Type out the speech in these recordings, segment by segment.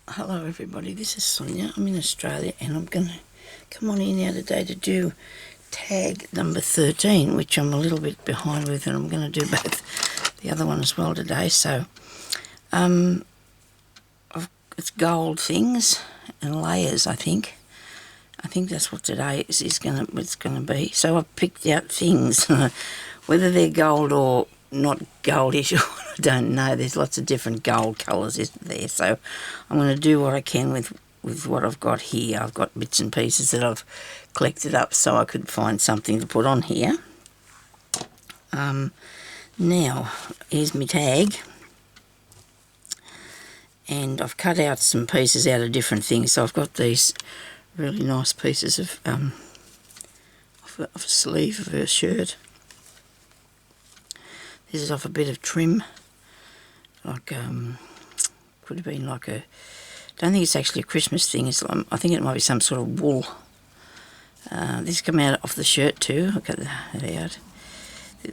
Hello everybody, this is Sonya. I'm in Australia and I'm going to come on in now today to do tag number 13, which I'm a little bit behind with, and I'm going to do both the other one as well today. So it's gold things and layers, I think. I think that's what today is going to be. So I've picked out things, whether they're gold or not goldish, I don't know. There's lots of different gold colours, isn't there? So I'm going to do what I can with what I've got here. I've got bits and pieces that I've collected up so I could find something to put on here. Now, here's my tag. And I've cut out some pieces out of different things. So I've got these really nice pieces of a sleeve of her shirt. This is off a bit of trim, like could have been like a. Don't think it's actually a Christmas thing. It's I think it might be some sort of wool. This come out off the shirt too. I'll cut that out.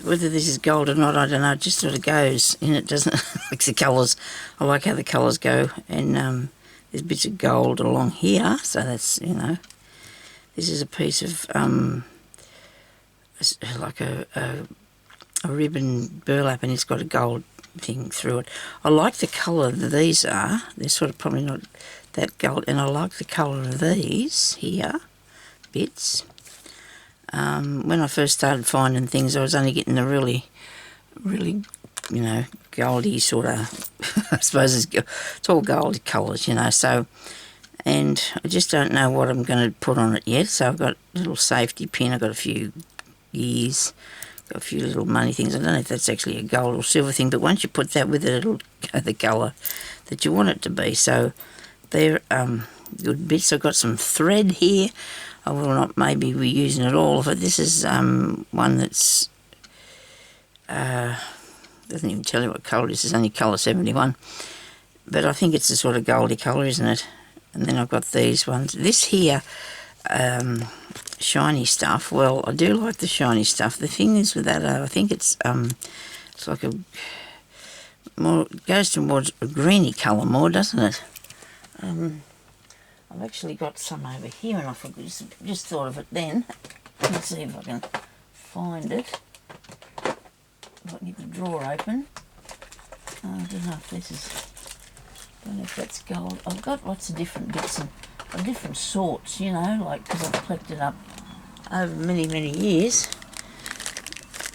Whether this is gold or not, I don't know. It just sort of goes in it, doesn't it? Like the colours. I like how the colours go, and there's bits of gold along here. So that's, you know, this is a piece of like a ribbon burlap, and it's got a gold thing through it. I like the colour that these are. They're sort of probably not that gold, and I like the colour of these here bits. When I first started finding things, I was only getting the really, you know, goldy sort of, I suppose it's all gold colours, you know, so, and I just don't know what I'm going to put on it yet. So I've got a little safety pin, I've got a few gears, got a few little money things. I don't know if that's actually a gold or silver thing, but once you put that with it, it'll go the colour that you want it to be. So they're good bits. I've got some thread here. I will not maybe be using it all of it. This is one that's doesn't even tell you what colour it is. It's only colour 71, but I think it's a sort of goldy colour, isn't it? And then I've got these ones. This here shiny stuff. Well, I do like the shiny stuff. The thing is with that, I think it's like a more, it goes towards a greeny colour more, doesn't it? I've actually got some over here, and I just thought of it then. Let's see if I can find it. If I can get the drawer open. I don't know if this is, I don't know if that's gold. I've got lots of different bits of different sorts, you know, like, because I've collected up over many years.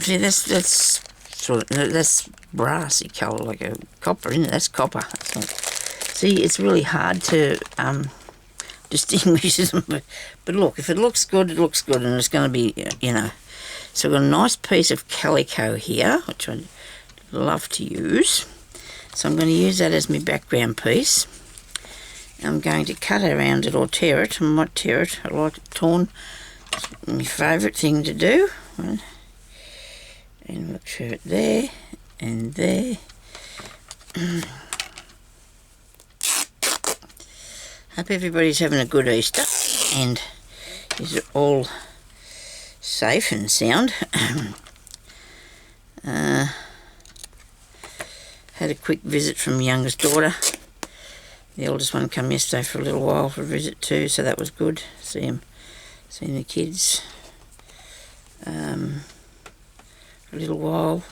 See, that's sort of, that's brassy colour, like a copper, isn't it? That's copper. See, it's really hard to distinguish them, but look, if it looks good, it looks good, and it's going to be, you know. So I've got a nice piece of calico here, which I love to use. So I'm going to use that as my background piece. I'm going to cut around it or tear it. I might tear it. I like it torn. It's my favourite thing to do. And look for it there and there. Hope everybody's having a good Easter and is all safe and sound. Had a quick visit from my youngest daughter. The eldest one come yesterday for a little while for a visit too, so that was good. Seeing the kids a little while.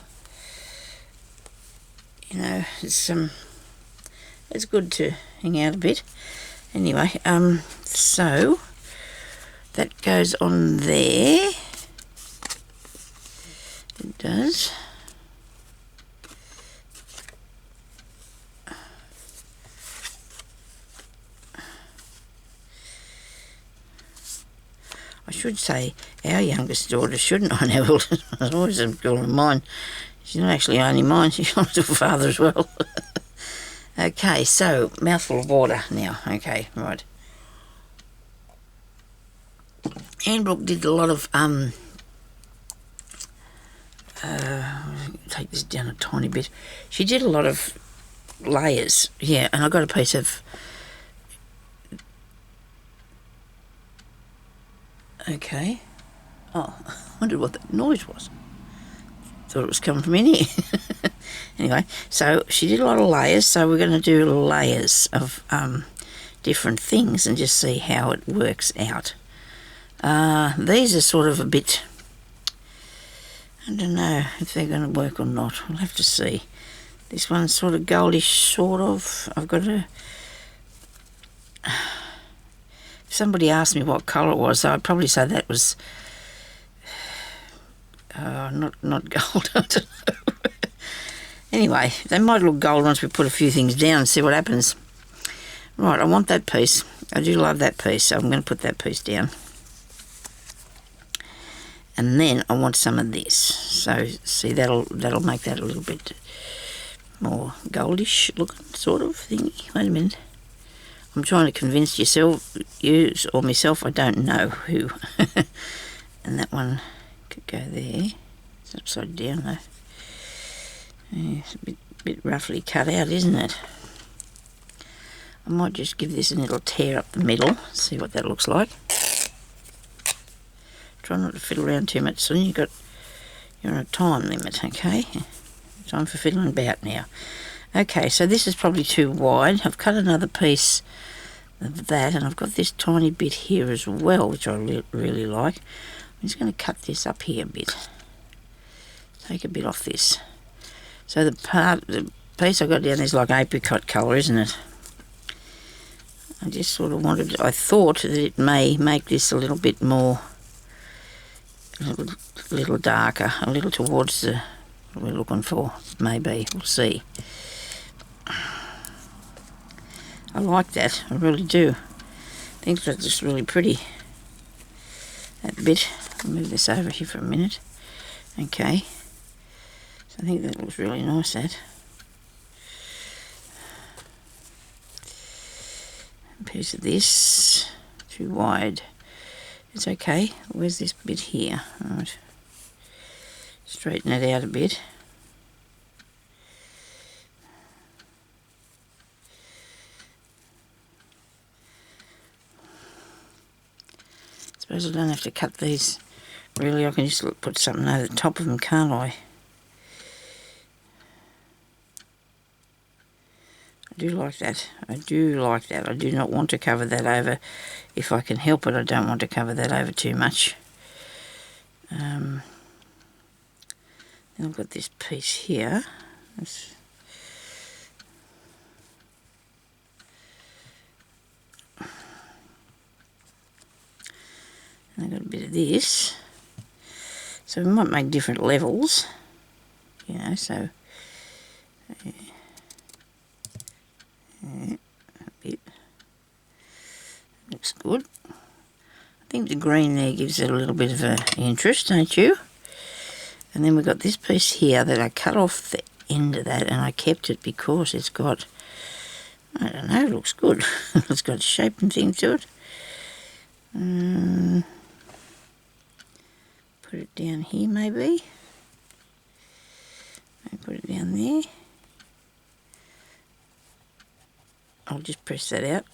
You know, it's good to hang out a bit. Anyway, so that goes on there. It does. I should say our youngest daughter, shouldn't I? Now, I always call her mine. She's not actually only mine, she's also father as well. Okay, so mouthful of water now. Okay, right. Anne did a lot of take this down a tiny bit. She did a lot of layers, yeah, and I got a piece of. Okay. Oh, I wondered what that noise was. Thought it was coming from in here. Anyway, so she did a lot of layers, so we're going to do layers of different things and just see how it works out. These are sort of a bit, I don't know if they're going to work or not. We'll have to see. This one's sort of goldish, sort of. I've got to... If somebody asked me what colour it was, I'd probably say that was not gold. I don't know. Anyway, they might look gold once we put a few things down and see what happens. Right, I want that piece. I do love that piece, so I'm going to put that piece down. And then I want some of this. So see, that'll make that a little bit more goldish looking sort of thingy. Wait a minute. I'm trying to convince you or myself, I don't know who. And that one could go there. It's upside down though. Yeah, it's a bit roughly cut out, isn't it? I might just give this a little tear up the middle, see what that looks like. Try not to fiddle around too much, Sonya. You're on a time limit, okay? Time for fiddling about now. Okay, so this is probably too wide. I've cut another piece of that, and I've got this tiny bit here as well, which I really like. I'm just going to cut this up here a bit. Take a bit off this. So the piece I got down there is like apricot colour, isn't it? I just sort of I thought that it may make this a little bit more, a little darker, a little towards the what we're looking for, maybe. We'll see. I like that, I really do. I think that's just really pretty. That bit. I'll move this over here for a minute. Okay. So I think that looks really nice, that. A piece of this. Too wide. It's okay. Where's this bit here? Right. Straighten it out a bit. Suppose I don't have to cut these. Really, I can just put something over the top of them, can't I? I do like that. I do like that. I do not want to cover that over. If I can help it, I don't want to cover that over too much. Then I've got this piece here. And I've got a bit of this. So we might make different levels, you know, so a bit. Looks good. I think the green there gives it a little bit of an interest, don't you? And then we've got this piece here that I cut off the end of that, and I kept it because it's got, I don't know, it looks good. It's got shape and thing to it. Put it down here maybe. I'll put it down there. I'll just press that out.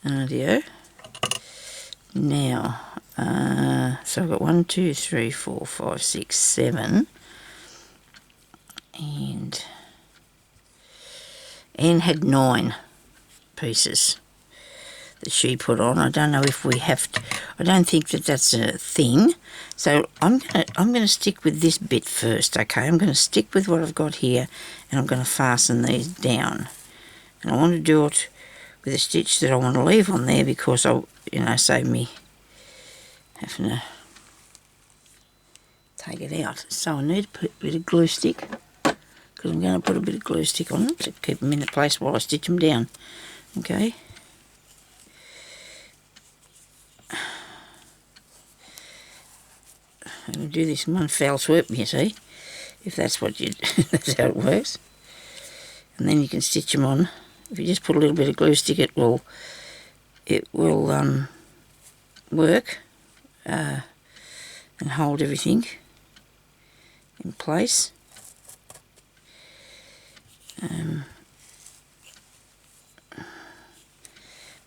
Rightio. Now, so I've got 1, 2, 3, 4, 5, 6, 7. And Anne had 9 pieces that she put on. I don't know if we have to, I don't think that that's a thing. So I'm gonna stick with this bit first, okay? I'm gonna stick with what I've got here, and I'm gonna fasten these down. And I want to do it with a stitch that I want to leave on there because I'll, you know, save me having to take it out. So I need to put a bit of glue stick, because I'm going to put a bit of glue stick on them to keep them in the place while I stitch them down. Okay. I'm going to do this in one foul swoop, you see, if that's what you, that's how it works. And then you can stitch them on. If you just put a little bit of glue stick, it will work and hold everything in place.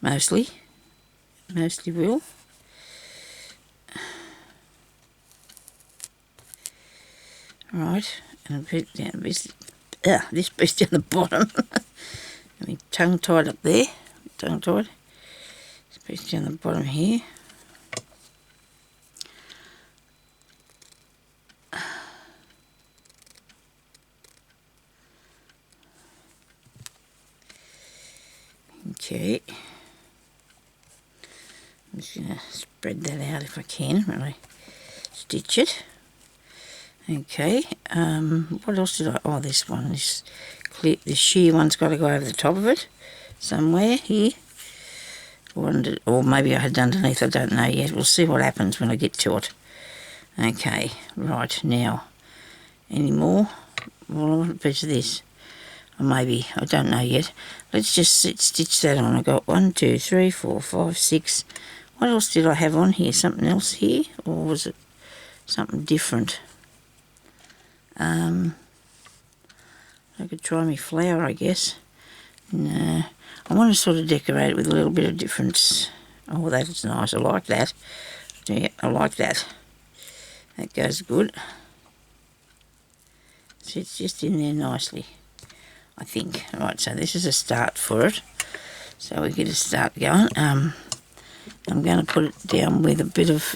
Mostly will. Right, and I'll put down this piece down the bottom. Let me tongue tied up there. Tongue tied. This piece down the bottom here. Okay. I'm just going to spread that out if I can when I stitch it. Okay, what else did I... Oh, this one, this sheer one's got to go over the top of it somewhere here. Or maybe I had underneath, I don't know yet. We'll see what happens when I get to it. Okay, right, now, any more? Well, I want a piece of this. Or maybe, I don't know yet. Let's just stitch that on. I got 1, 2, 3, 4, 5, 6. What else did I have on here? Something else here? Or was it something different? I could try my flower, I guess. No, I want to sort of decorate it with a little bit of difference. Oh, that's nice. I like that. Yeah, I like that. That goes good. So it's just in there nicely, I think. Right, so this is a start for it. So we get a start going. I'm going to put it down with a bit of...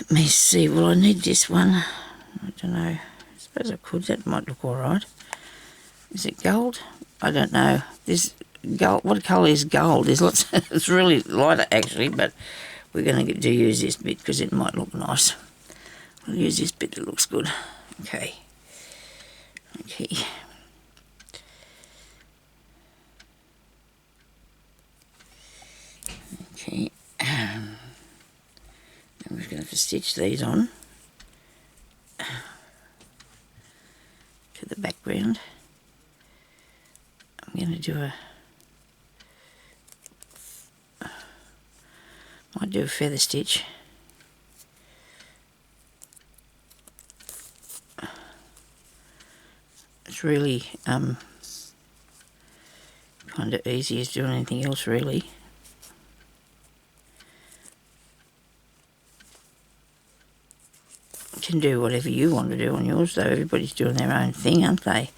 let me see. Well, I need this one. I don't know. I suppose I could. That might look all right. Is it gold? I don't know. This gold. What colour is gold? There's lots. It's really lighter actually, but we're going to use this bit because it might look nice. We'll use this bit that looks good. Okay. Okay. Okay. I'm just going to have to stitch these on to the background. I'm going to do might do a feather stitch. It's really kind of easy as doing anything else really. You can do whatever you want to do on yours though. Everybody's doing their own thing, aren't they?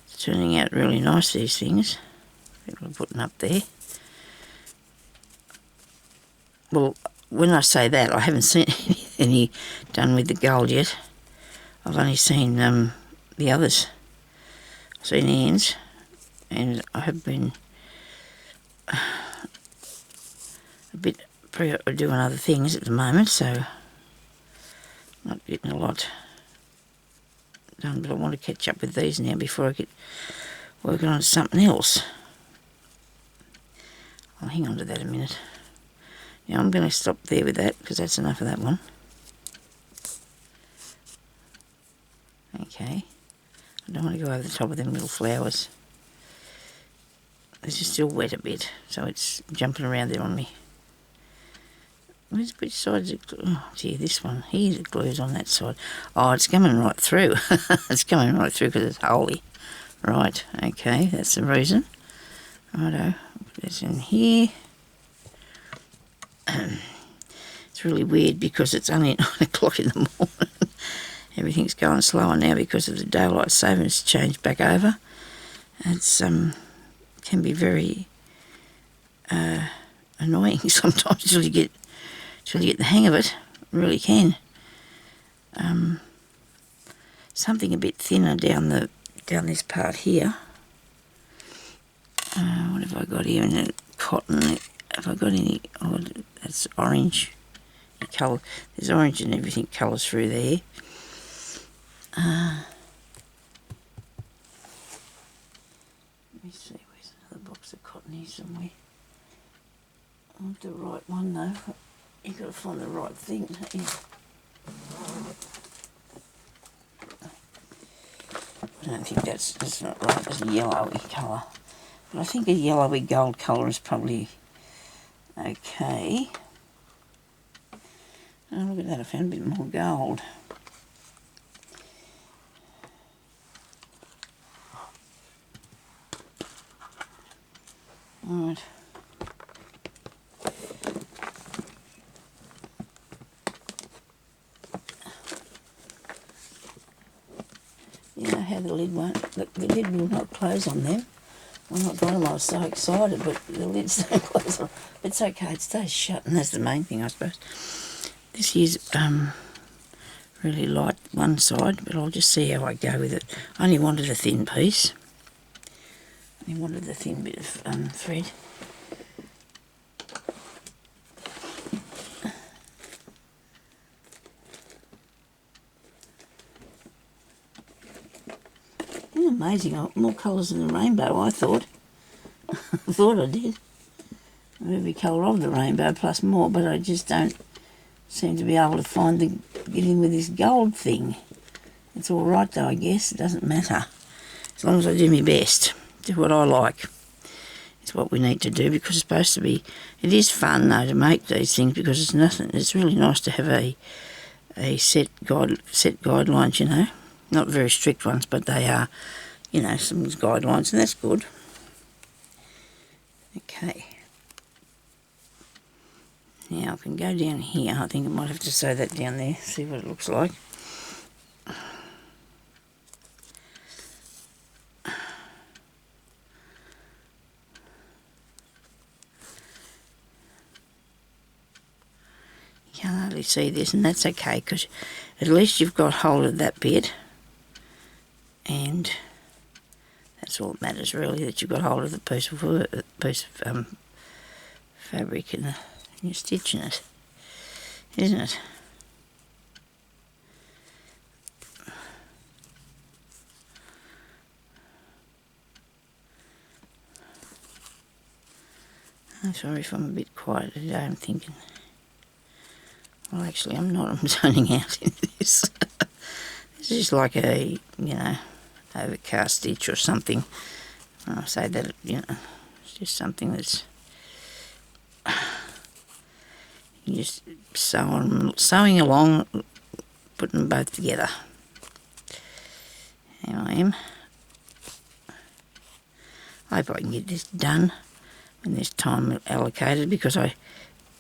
It's turning out really nice, these things. People are putting up there. Well, when I say that, I haven't seen any done with the gold yet. I've only seen the others. I've seen Anne's, and I have been a bit doing other things at the moment, so not getting a lot done, but I want to catch up with these now before I get working on something else. I'll hang on to that a minute. Now I'm going to stop there with that because that's enough of that one. Okay. I don't want to go over the top of them little flowers. This is still wet a bit, so it's jumping around there on me. Which side is it? Oh dear, this one. Here's it glues on that side. Oh, it's coming right through. It's coming right through because it's holy. Right, okay, that's the reason. Righto, put this in here. It's really weird because it's only 9 o'clock in the morning. Everything's going slower now because of the daylight savings changed back over. It's can be very annoying sometimes till you get the hang of it. It really can. Something a bit thinner down this part here. What have I got here in the cotton? Have I got any? Oh, that's orange colour. There's orange and everything colours through there. Let me see, where's another box of cotton here somewhere? I want the right one though. You've got to find the right thing, don't you? I don't think that's not right. It's a yellowy colour. But I think a yellowy gold colour is probably okay. Oh, look at that, I found a bit more gold. Alright. Yeah, I how the lid won't, the lid will not close on them. When I got them I was so excited, but the lids don't close on. It's okay, it stays shut, and that's the main thing, I suppose. This is really light one side, but I'll just see how I go with it. I only wanted a thin piece. I wanted the thin bit of thread. Amazing, more colours than the rainbow, I thought. I thought I did. Every colour of the rainbow plus more, but I just don't seem to be able to get in with this gold thing. It's all right though, I guess. It doesn't matter. As long as I do my best, do what I like. It's what we need to do, because it's supposed to be... It is fun though to make these things, because it's nothing. It's really nice to have a set guidelines, you know. Not very strict ones, but they are, you know, some guidelines, and that's good. Okay. Now I can go down here. I think I might have to sew that down there, see what it looks like. You can't hardly see this, and that's okay, because at least you've got hold of that bit. And that's all that matters really, that you've got hold of the piece of fabric and you're stitching it, isn't it? I'm sorry if I'm a bit quiet today. I'm thinking, well actually I'm not, I'm zoning out in this. This is like a, you know, overcast stitch or something. When I say that, you know, it's just something that's... You just sewing along, putting them both together. Here I am. I hope I can get this done when there's time allocated, because I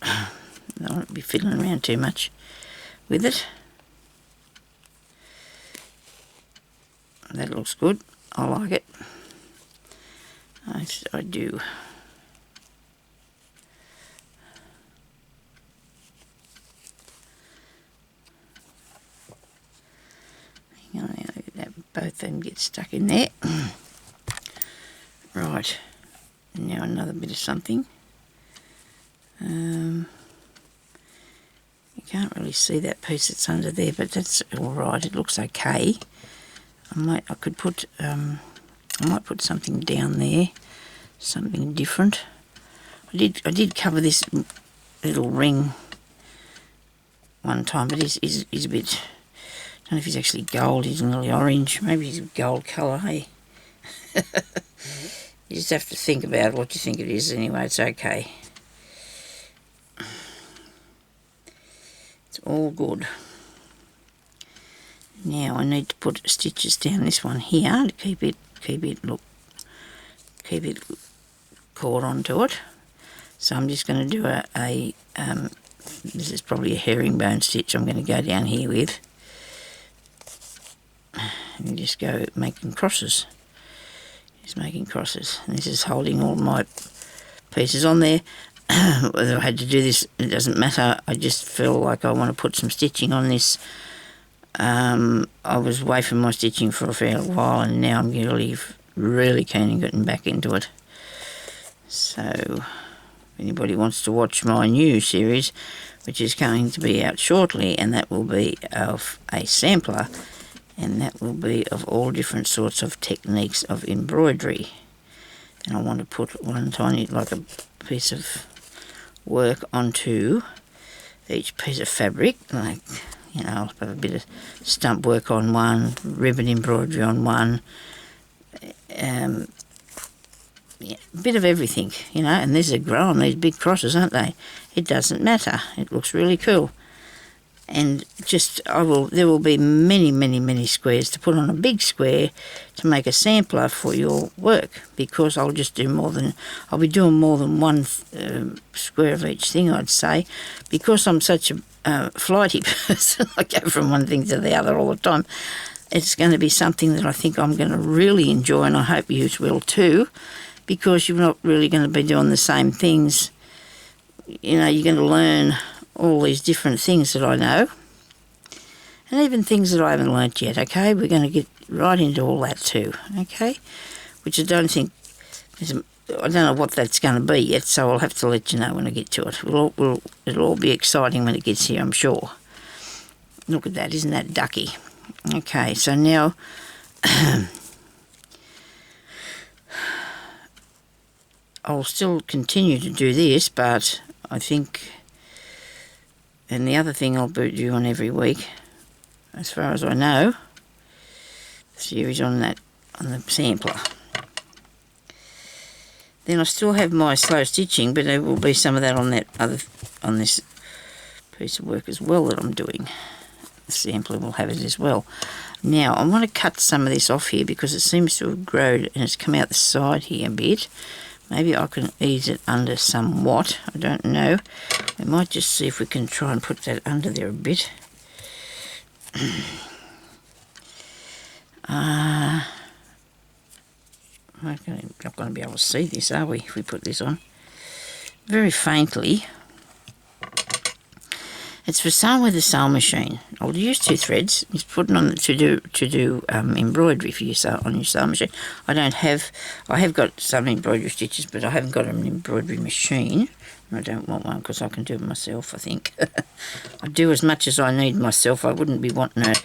don't want to be fiddling around too much with it. That looks good. I like it. I do. Hang on, now both of them get stuck in there. Right. Now another bit of something. You can't really see that piece that's under there, but that's all right. It looks okay. I might put something down there, something different. I did cover this little ring one time, but he's a bit... I don't know if he's actually gold. He's nearly orange. Maybe he's a gold colour. Hey, you just have to think about what you think it is. Anyway, it's okay. It's all good. Now I need to put stitches down this one here to keep it caught onto it. So I'm just going to do this is probably a herringbone stitch I'm going to go down here with, and just go making crosses. Just making crosses, and this is holding all my pieces on there. Whether I had to do this, it doesn't matter. I just feel like I want to put some stitching on this. I was away from my stitching for a fair while, and now I'm really keen on getting back into it. So, if anybody wants to watch my new series, which is going to be out shortly, and that will be of a sampler, and that will be of all different sorts of techniques of embroidery. And I want to put one tiny, like a piece of work onto each piece of fabric, like, you know, I'll have a bit of stump work on one, ribbon embroidery on one, yeah, a bit of everything, you know. And these are grown, these big crosses, aren't they? It doesn't matter. It looks really cool. And just, there will be many squares to put on a big square to make a sampler for your work, because I'll be doing more than one square of each thing, I'd say, because I'm such a flighty person. I go from one thing to the other all the time. it's going to be something that I think I'm going to really enjoy, and I hope you will too, because you're not really going to be doing the same things. You know, you're going to learn all these different things that I know, and even things that I haven't learnt yet, okay? We're going to get right into all that too, okay? Which I don't think, I don't know what that's going to be yet, so I'll have to let you know when I get to it. It'll all be exciting when it gets here, I'm sure. Look at that, isn't that ducky? Okay, so now I'll still continue to do this, but I think, and the other thing I'll be doing every week, as far as I know, series on the sampler. Then I still have my slow stitching, but there will be some of that on this piece of work as well that I'm doing. The sampler will have it as well. Now I want to cut some of this off here because it seems to have grown and it's come out the side here a bit. Maybe I can ease it under somewhat. I don't know. We might just see if we can try and put that under there a bit. We're not going to be able to see this, are we, if we put this on? Very faintly. It's for sewing with a sewing machine. I'll use 2 threads. It's putting on to do embroidery for on your sewing machine. I have got some embroidery stitches, but I haven't got an embroidery machine. I don't want one because I can do it myself, I think. I do as much as I need myself. I wouldn't be wanting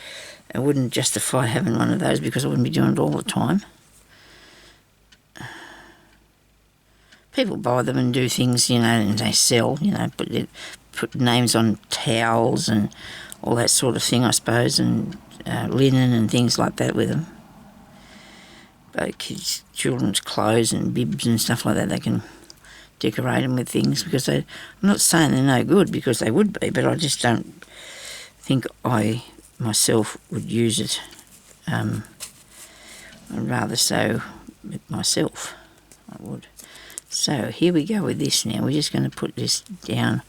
I wouldn't justify having one of those because I wouldn't be doing it all the time. People buy them and do things, you know, and they sell, you know, put names on towels and all that sort of thing, I suppose, and linen and things like that with them. But children's clothes and bibs and stuff like that, they can decorate them with things because I'm not saying they're no good because they would be, but I just don't think I myself would use it. I'd rather sew it myself, I would. So here we go with this now. We're just going to put this down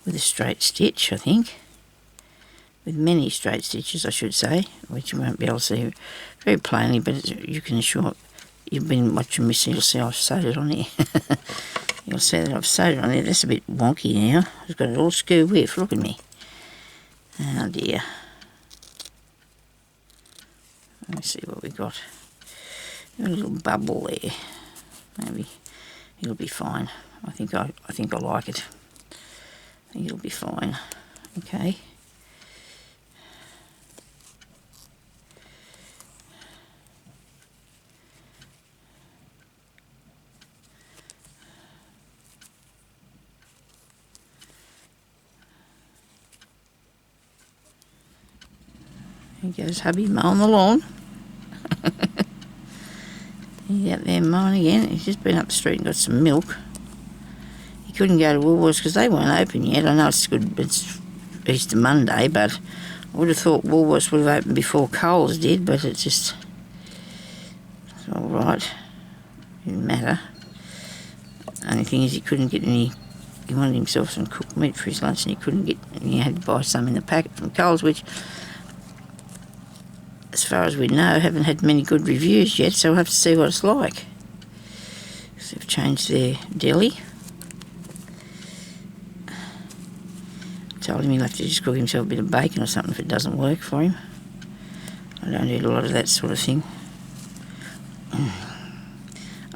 with a straight stitch, I think. With many straight stitches, I should say, which you won't be able to see very plainly, but you can assure you've been watching me, so you'll see I've sewed it on here. You'll see that I've sewed it on there. That's a bit wonky now. I've got it all skew with. Look at me. Oh dear. Let me see what we got. A little bubble there. Maybe it'll be fine. I think I like it. I think it'll be fine. Okay. Here goes hubby mowing the lawn. He's out there mowing again. He's just been up the street and got some milk. He couldn't go to Woolworths because they weren't open yet. I know it's good. It's Easter Monday, but I would have thought Woolworths would have opened before Coles did, but it's all right. Didn't matter. Only thing is he couldn't get any. He wanted himself some cooked meat for his lunch, and he couldn't get. And he had to buy some in the packet from Coles, which, as far as we know, haven't had many good reviews yet, so we'll have to see what it's like. So they've changed their deli. Told him he'll have to just cook himself a bit of bacon or something if it doesn't work for him. I don't eat a lot of that sort of thing.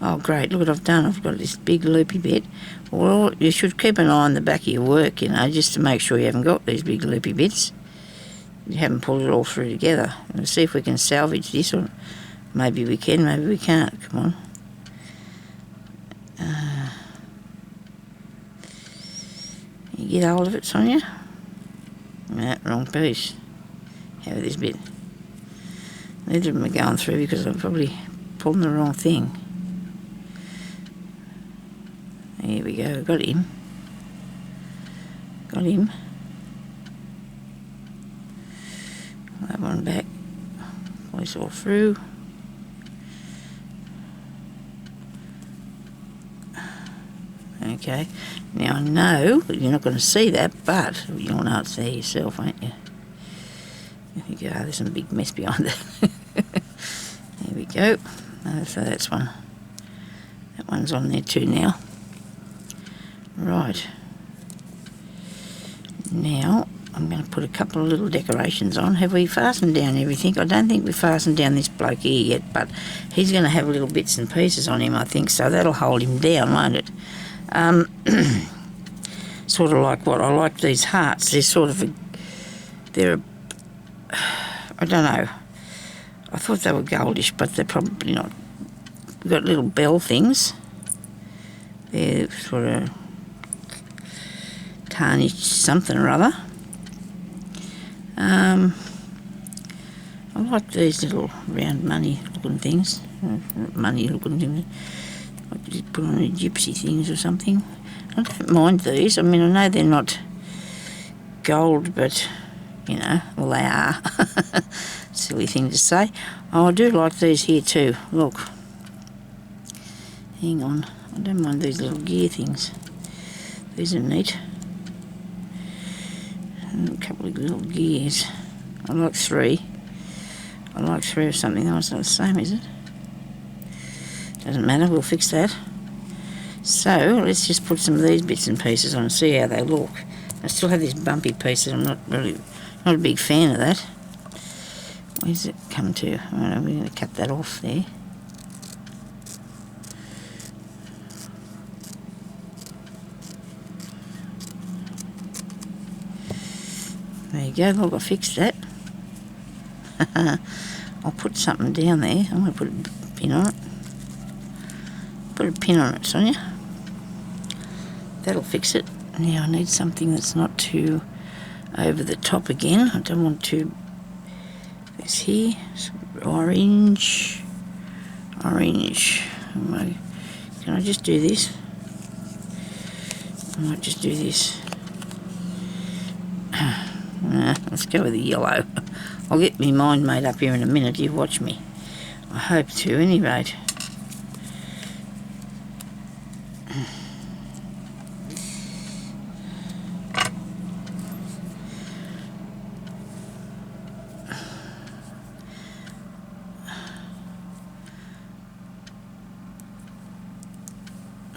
Oh great, look what I've done. I've got this big loopy bit. Well, you should keep an eye on the back of your work, you know, just to make sure you haven't got these big loopy bits. You haven't pulled it all through together. We'll see if we can salvage this, or maybe we can, maybe we can't. Come on. You get hold of it, Sonya? No, wrong piece. How about this bit? Neither of them are going through because I'm probably pulling the wrong thing. Here we go, got him. Got him. That one back. Pull this all through. Okay, now I know you're not going to see that, but you'll know it's there yourself, won't you? You think, oh, there's some big mess behind that. go. So that's one. That one's on there too now. Right. Now I'm going to put a couple of little decorations on. Have we fastened down everything? I don't think we've fastened down this bloke here yet, but he's going to have little bits and pieces on him, I think, so that'll hold him down, won't it? Sort of like what I like these hearts. They're sort of I don't know. I thought they were goldish, but they're probably not. We've got little bell things. They're sort of tarnished something or other. I like these little round money looking things. Money looking things. Like you put on gypsy things or something. I don't mind these. I mean, I know they're not gold, but, you know, well, they are. Silly thing to say. Oh, I do like these here too. Look. Hang on. I don't mind these little gear things. These are neat. And a couple of little gears. I like 3. I like 3 of something. Oh, it's not the same, is it? Doesn't matter. We'll fix that. So, let's just put some of these bits and pieces on and see how they look. I still have this bumpy piece that I'm not a big fan of that. Where's it come to? I don't know, we're going to cut that off there. There you go, look, I fixed that. I'll put something down there. I'm going to put a pin on it. Put a pin on it, Sonya. That'll fix it. Now I need something that's not too over the top again. I don't want to... This here, orange. Can I just do this? I might just do this. Let's go with the yellow. I'll get my mind made up here in a minute. You watch me. I hope to, at any rate.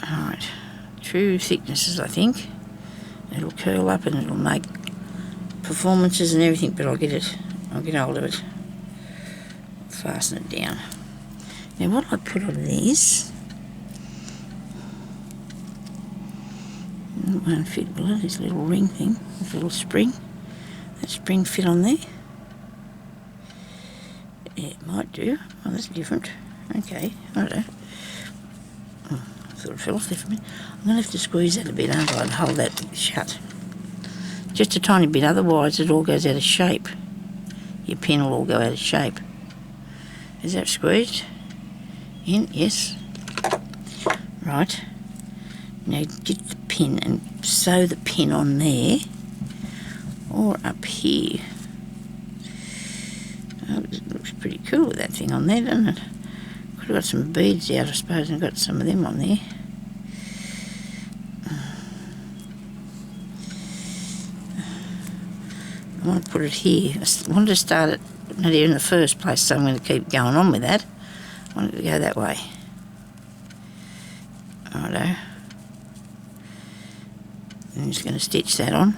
Alright, 2 thicknesses, I think. It'll curl up and it'll make performances and everything, but I'll get hold of it. Fasten it down. Now what I put on this, it won't fit, will it? This little ring thing, this little spring. That spring fit on there? Yeah, it might do. Oh, that's different. Okay, I don't know. Oh, I thought it fell off there for a minute. I'm going to have to squeeze that a bit, aren't I, and hold that shut. Just a tiny bit, otherwise it all goes out of shape. Your pen will all go out of shape. Is that squeezed? In? Yes. Right. Now get the pin and sew the pin on there. Or up here. Oh, it looks pretty cool with that thing on there, doesn't it? Could have got some beads out, I suppose, and got some of them on there. I want to put it here. I wanted to start it not here in the first place, so I'm going to keep going on with that. I want it to go that way. Righto. I'm just going to stitch that on.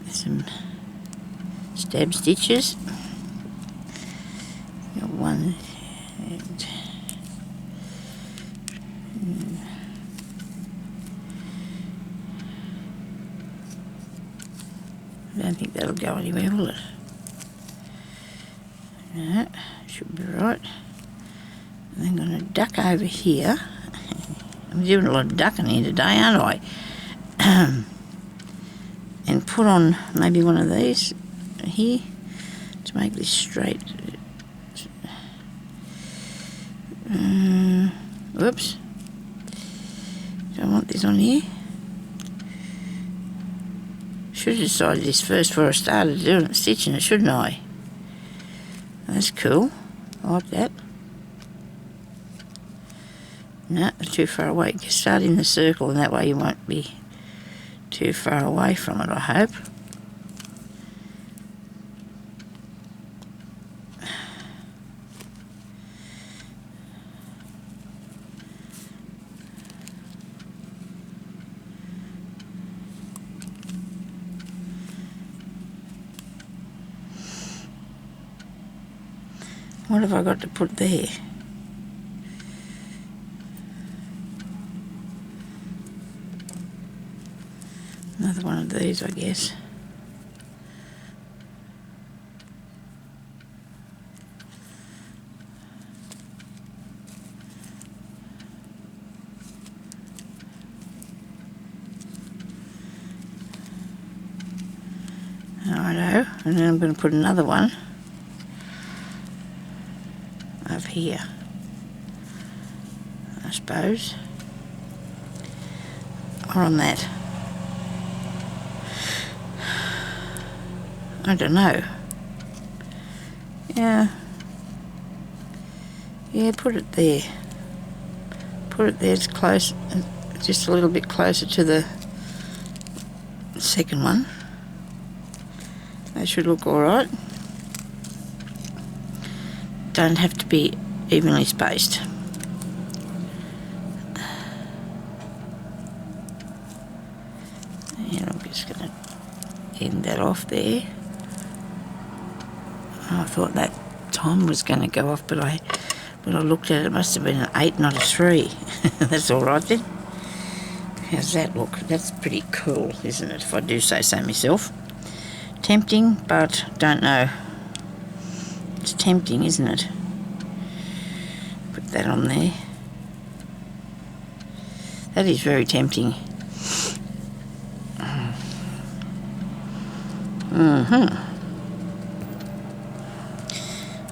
Some stab stitches. Got one. I don't think that'll go anywhere, will it? No, should be right. And I'm going to duck over here. I'm doing a lot of ducking here today, aren't I? And put on maybe one of these here to make this straight. Whoops. Do I want this on here? Should have decided this first before I started doing it, stitching it, shouldn't I? That's cool. I like that. No, too far away. Start in the circle, and that way you won't be too far away from it, I hope. What have I got to put there? Another one of these, I guess. Righto, and then I'm going to put another one up here, I suppose, or on that. I don't know. Yeah, put it there. Put it there, it's close, just a little bit closer to the second one. That should look alright. Don't have to be evenly spaced. And I'm just going to end that off there. I thought that time was going to go off, but when I looked at it, it must have been an 8, not a 3. That's alright then. How's that look? That's pretty cool, isn't it, if I do say so myself. Tempting, but don't know. It's tempting, isn't it? Put that on there. That is very tempting.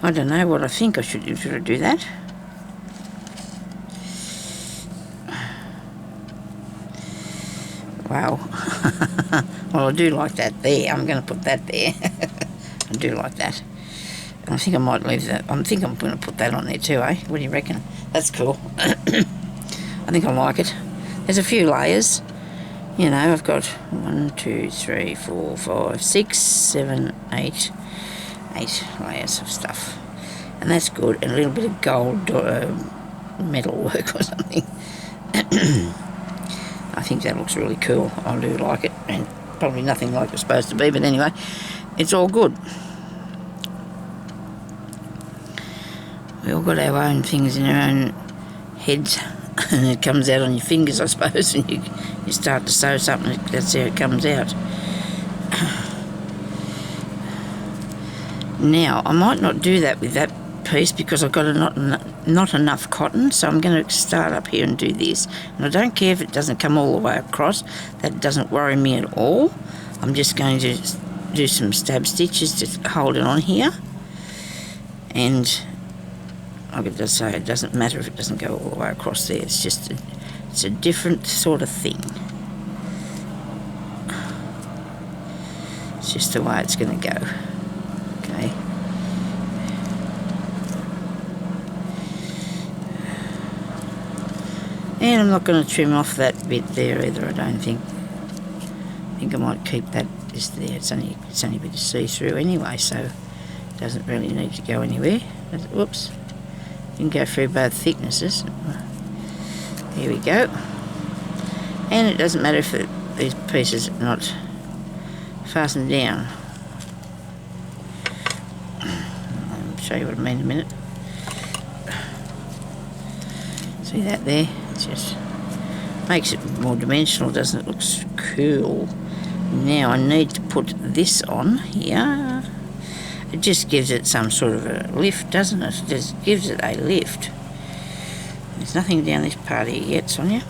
I don't know what I think I should do. Should I do that? Wow. Well, I do like that there. I'm going to put that there. I do like that. And I think I might leave that. I think I'm going to put that on there too, eh? What do you reckon? That's cool. I think I like it. There's a few layers. You know, I've got 1, 2, 3, 4, 5, 6, 7, 8 layers of stuff. And that's good. And a little bit of gold metal work or something. I think that looks really cool. I do like it, and probably nothing like it's supposed to be, but anyway, it's all good. We all got our own things in our own heads, and it comes out on your fingers, I suppose, and you start to sew something, that's how it comes out. Now, I might not do that with that piece because I've got not enough cotton, so I'm going to start up here and do this. And I don't care if it doesn't come all the way across. That doesn't worry me at all. I'm just going to do some stab stitches to hold it on here. And I'm going to say it doesn't matter if it doesn't go all the way across there. It's just it's a different sort of thing. It's just the way it's going to go. Okay. And I'm not going to trim off that bit there either, I don't think. I think I might keep that just there. It's only a bit of see-through anyway, so it doesn't really need to go anywhere. Whoops. You can go through both thicknesses. Here we go. And it doesn't matter if these pieces are not fastened down. I'll show you what I mean in a minute. See that there? It just makes it more dimensional, doesn't it? Looks cool. Now I need to put this on here. It just gives it some sort of a lift, doesn't it? It just gives it a lift. There's nothing down this part here yet, Sonya.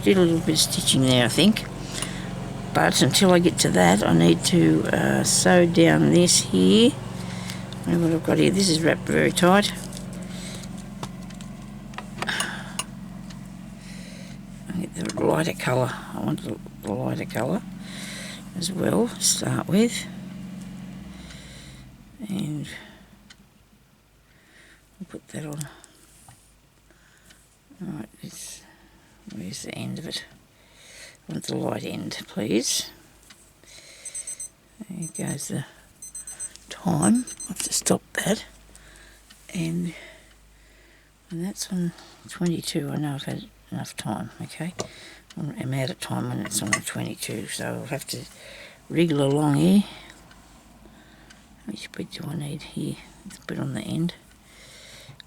Did a little bit of stitching there, I think. But until I get to that, I need to sew down this here. And what I've got here, this is wrapped very tight. The lighter colour. I want the lighter colour as well to start with. And we'll put that on. Alright, where's the end of it? I want the light end, please. There goes the time. I have to stop that. And that's on 22. I know I've had enough time, okay? I'm out of time when it's on the 22, so I'll have to wriggle along here. Which bit do I need here? Let's put it on the end.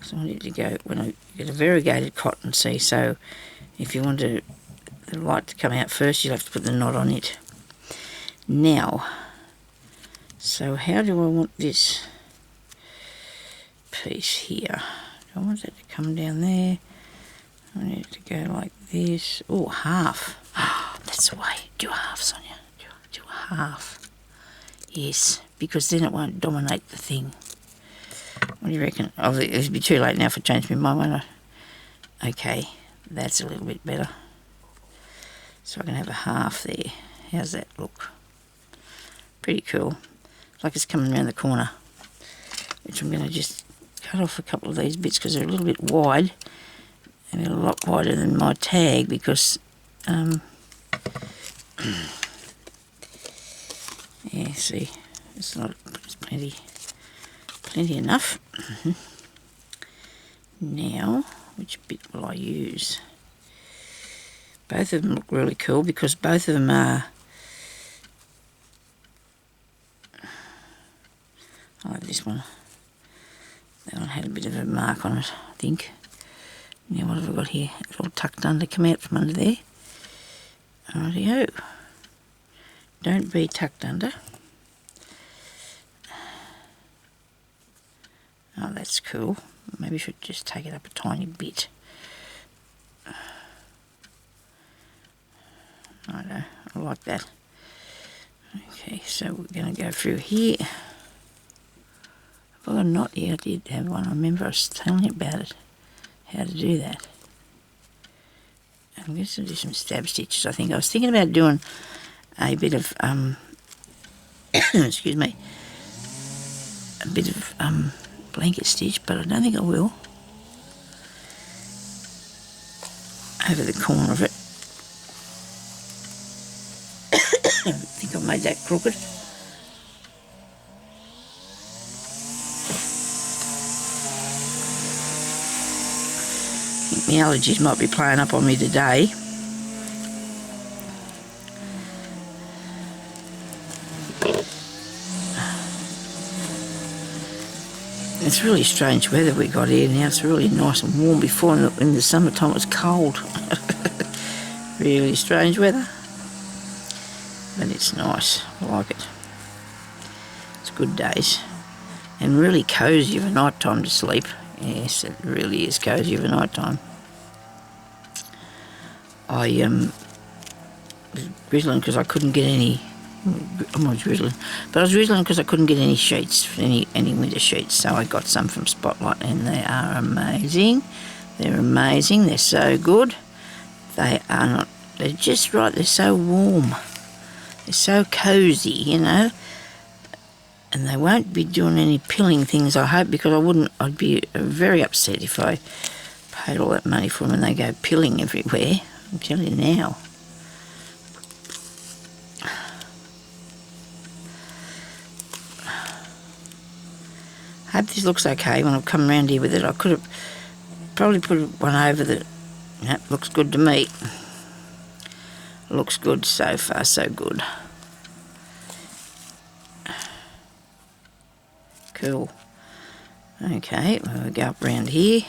So I want it to go, when I get a variegated cotton, see, so if you want the light to come out first, you'll have to put the knot on it. Now, so how do I want this piece here? Do I want that to come down there? I want it to go like this. Oh, half. Oh, that's the way. Do half, Sonia. Do half. Yes, because then it won't dominate the thing. What do you reckon? Oh, it'll be too late now for change my mind, won't I? Okay, that's a little bit better. So I can have a half there. How's that look? Pretty cool. It's like it's coming around the corner. Which I'm going to just cut off a couple of these bits because they're a little bit wide. And they're a lot wider than my tag because... yeah, see, it's plenty enough. Now, which bit will I use? Both of them look really cool because both of them are... I like this one. That one had a bit of a mark on it, I think. Now what have I got here? It's all tucked under, come out from under there. Rightio. Don't be tucked under. Oh, that's cool. Maybe I should just take it up a tiny bit. I know, I like that. Okay, so we're going to go through here. Have I got a knot? Yeah, I did have one. I remember I was telling you about it, how to do that. I'm going to do some stab stitches, I think. I was thinking about doing a bit of, excuse me, a bit of blanket stitch, but I don't think I will. Over the corner of it. I think I made that crooked. I think my allergies might be playing up on me today. It's really strange weather we got here now. It's really nice and warm. Before in the summertime it was cold. Really strange weather. But it's nice. I like it. It's good days. And really cosy for night time to sleep. Yes, it really is cosy for night time. I was grizzling because I couldn't get any... I'm not drizzling, but I was drizzling because I couldn't get any sheets, any winter sheets, so I got some from Spotlight, and they are amazing. They're amazing. They're so good. They are not. They're just right. They're so warm. They're so cosy, you know. And they won't be doing any pilling things, I hope, because I wouldn't. I'd be very upset if I paid all that money for them and they go pilling everywhere. I'm telling you now. I hope this looks okay when I've come around here with it. I could have probably put one over the... That looks good to me. Looks good so far, so good. Cool. Okay, we'll go up around here.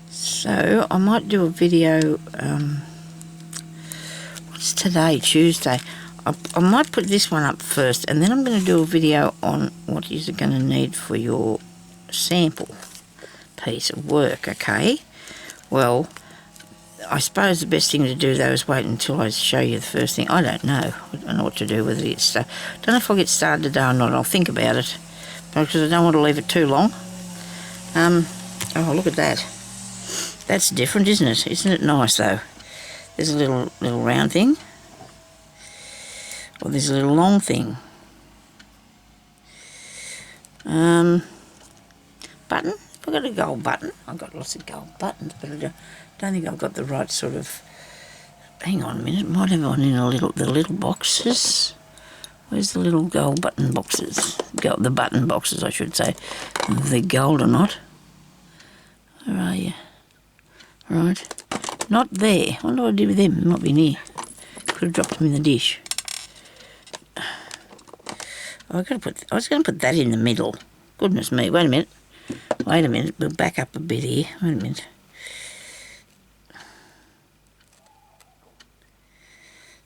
So I might do a video, what's today, Tuesday. I might put this one up first and then I'm going to do a video on what you're going to need for your sample piece of work, okay? Well, I suppose the best thing to do though is wait until I show you the first thing. I don't know. I don't know what to do with it. I don't know if I'll get started today or not. I'll think about it because I don't want to leave it too long. Oh, look at that. That's different, isn't it? Isn't it nice though? There's a little round thing. Or there's a little long thing. Button. I've got a gold button. I've got lots of gold buttons, but I don't think I've got the right sort of... Hang on a minute. Might have one in the little boxes. Where's the little gold button boxes? The button boxes, I should say. If they're gold or not. Where are you? Right. Not there. What do I do with them? Might be near. Could have dropped them in the dish. I was going to put that in the middle. Goodness me, wait a minute. We'll back up a bit here. Wait a minute.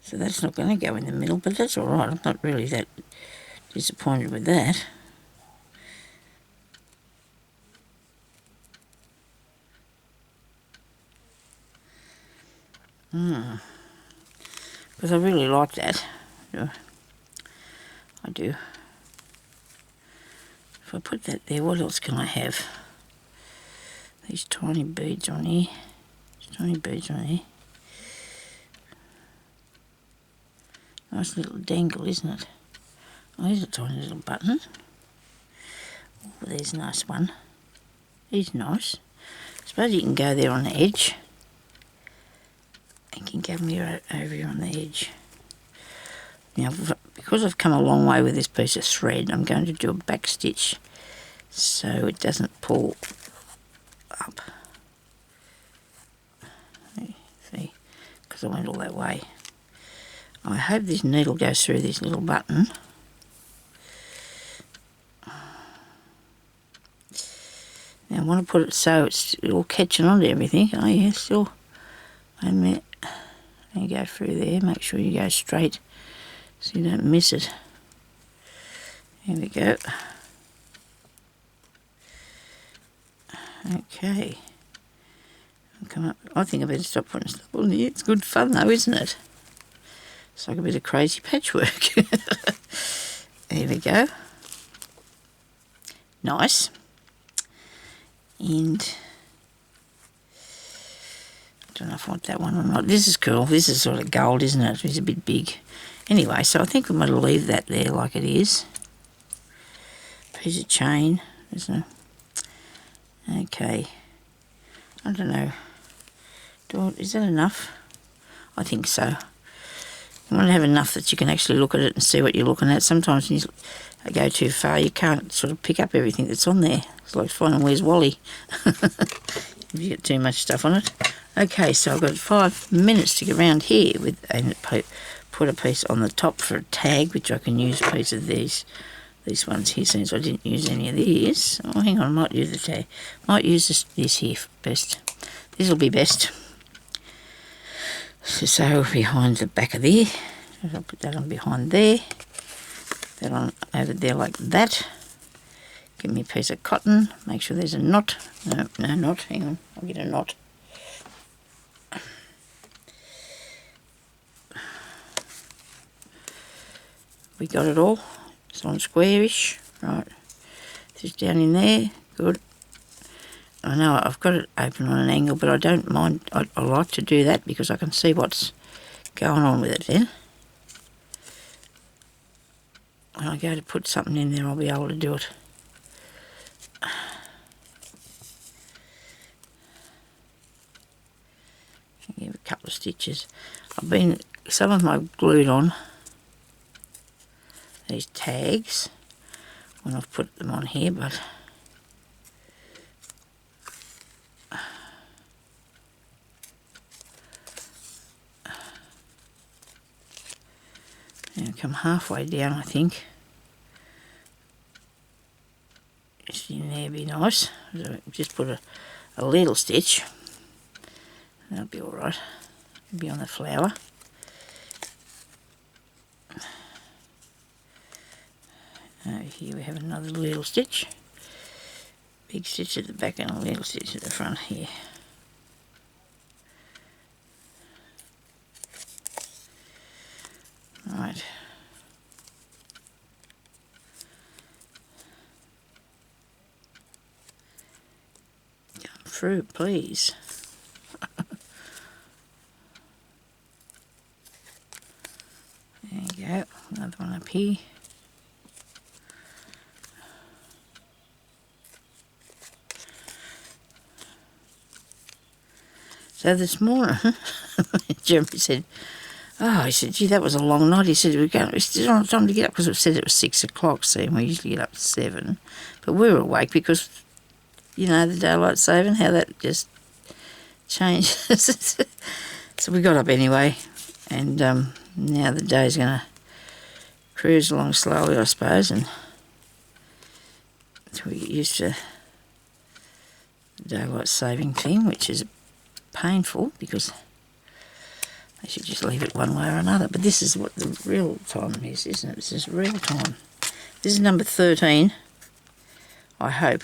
So that's not going to go in the middle, but that's all right. I'm not really that disappointed with that. Because I really like that. I do. If I put that there, what else can I have? These tiny beads on here. Nice little dangle, isn't it? Oh, here's a tiny little button. Oh, there's a nice one. He's nice. I suppose you can go there on the edge. You can go me over here on the edge. Now, because I've come a long way with this piece of thread, I'm going to do a back stitch so it doesn't pull up. See, because I went all that way. I hope this needle goes through this little button. Now I want to put it so it's all catching on to everything. Oh yeah, still. Wait a minute. You go through there, make sure you go straight so you don't miss it. There we go. Okay. I'll come up. I think I better stop putting stuff on here. It's good fun though, isn't it? It's like a bit of crazy patchwork. There we go. Nice. And I don't know if I want that one or not. This is cool. This is sort of gold, isn't it? It's a bit big. Anyway, so I think I'm going to leave that there like it is. Piece of chain, isn't it? Okay. I don't know. Is that enough? I think so. You want to have enough that you can actually look at it and see what you're looking at. Sometimes when you go too far, you can't sort of pick up everything that's on there. It's like finding where's Wally. If you get too much stuff on it. Okay, so I've got 5 minutes to get around here with and put a piece on the top for a tag, which I can use a piece of these ones here since I didn't use any of these. Oh, hang on, I might use the tag. Might use this here best. This will be best. So behind the back of there, I'll put that on behind there. That on over there like that. Give me a piece of cotton. Make sure there's a knot. No knot. Hang on, I'll get a knot. We got it all. It's on squarish. Right. Just down in there. Good. I know I've got it open on an angle, but I don't mind. I like to do that because I can see what's going on with it then. When I go to put something in there, I'll be able to do it. Give a couple of stitches. Some of my glued on these tags when I've put them on here, but and come halfway down, I think. Just in there be nice. So just put a little stitch. That'll be alright. It'll be on the flower. Here we have another little stitch. Big stitch at the back and a little stitch at the front here. Right. Come through, please. There you go. Another one up here. So this morning, Jeremy said, oh, he said, gee, that was a long night. He said, we still don't have time to get up because it said it was 6 o'clock, see, and we usually get up at 7. But we were awake because, you know, the daylight saving, how that just changes. So we got up anyway, and Now the day's going to cruise along slowly, I suppose, and until we get used to the daylight saving thing, which is painful because they should just leave it one way or another. But this is what the real time is, isn't it? This is real time. This is number 13, I hope.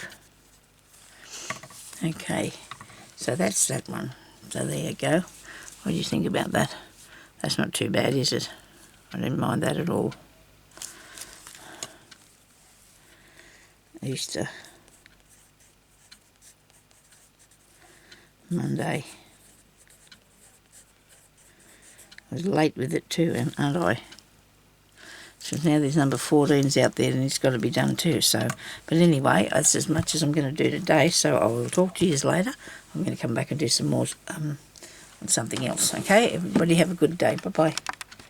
Okay, so that's that one. So there you go. What do you think about that? That's not too bad, is it? I didn't mind that at all. Easter Monday. I was late with it too, aren't I? So now there's number 14's out there and it's got to be done too. So, but anyway, that's as much as I'm going to do today. So I will talk to you later. I'm going to come back and do some more on something else. Okay, everybody have a good day. Bye-bye.